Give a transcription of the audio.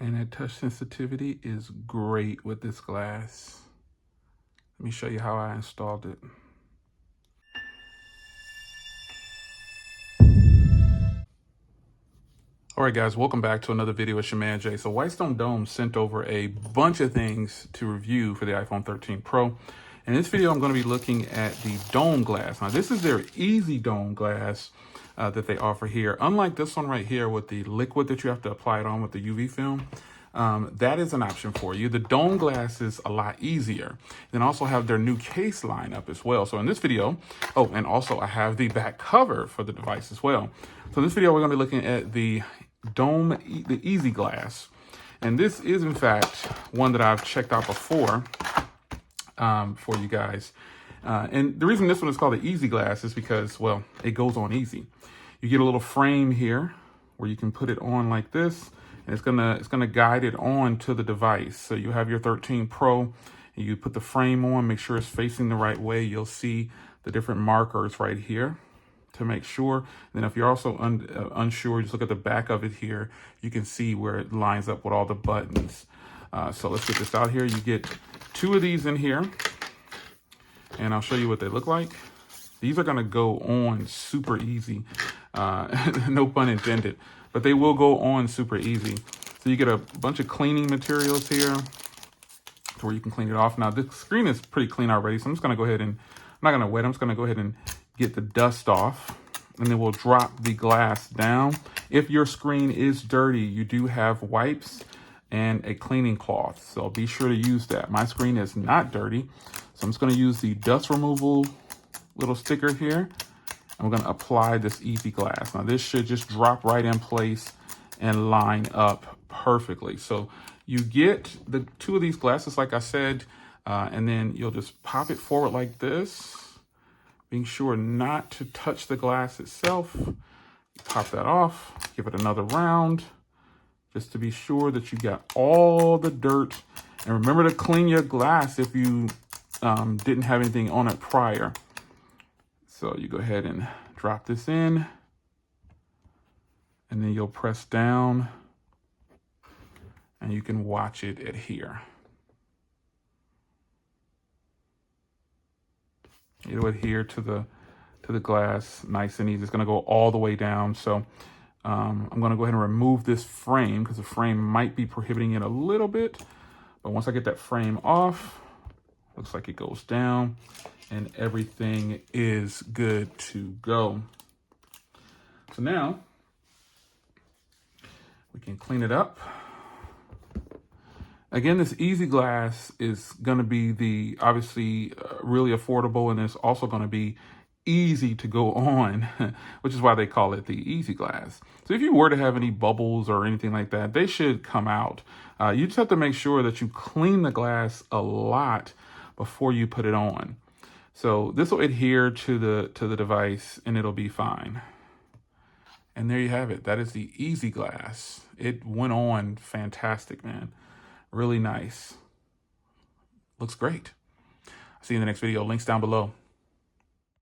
And that touch sensitivity is great with this glass. Let me show you how I installed it. All right, guys, welcome back to another video with your man, Jay. So Whitestone Dome sent over a bunch of things to review for the iPhone 13 Pro. In this video, I'm going to be looking at the dome glass. Now, this is their EZ Dome glass that they offer here. Unlike this one right here with the liquid that you have to apply it on with the UV film, that is an option for you. The dome glass is a lot easier. Then also have their new case lineup as well. So in this video, oh, and also I have the back cover for the device as well. So in this video, we're going to be looking at the the EZ Glass. And this is, in fact, one that I've checked out before for you guys. And the reason this one is called the EZ Glass is because, well, it goes on easy. You get a little frame here where you can put it on like this, and it's gonna guide it on to the device. So you have your 13 Pro, and you put the frame on, make sure it's facing the right way. You'll see the different markers right here to make sure. And then if you're also unsure, just look at the back of it here. You can see where it lines up with all the buttons. So let's get this out here. You get two of these in here, and I'll show you what they look like. These are gonna go on super easy, no pun intended, but they will go on super easy. So you get a bunch of cleaning materials here to where you can clean it off. Now the screen is pretty clean already, so I'm just gonna go ahead and, I'm not gonna wet, I'm just gonna go ahead and get the dust off, and then we'll drop the glass down. If your screen is dirty, you do have wipes and a cleaning cloth, so be sure to use that. My screen is not dirty, so I'm just going to use the dust removal little sticker here, and we're going to apply this EZ Glass. Now this should just drop right in place and line up perfectly. So you get the two of these glasses, like I said, and then you'll just pop it forward like this, being sure not to touch the glass itself. Pop that off, give it another round, just to be sure that you got all the dirt. And remember to clean your glass if you didn't have anything on it prior. So you go ahead and drop this in, and then you'll press down, and you can watch it adhere. It'll adhere to the glass nice and easy. It's gonna go all the way down. So I'm gonna go ahead and remove this frame because the frame might be prohibiting it a little bit. But once I get that frame off, looks like it goes down and everything is good to go. So now we can clean it up. Again, this EZ Glass is going to be the obviously really affordable, and it's also going to be easy to go on, which is why they call it the EZ Glass. So if you were to have any bubbles or anything like that, they should come out. You just have to make sure that you clean the glass a lot before you put it on. So this will adhere to the device, and it'll be fine. And there you have it. That is the EZ Glass. It went on fantastic, man. Really nice. Looks great. See you in the next video. Links down below.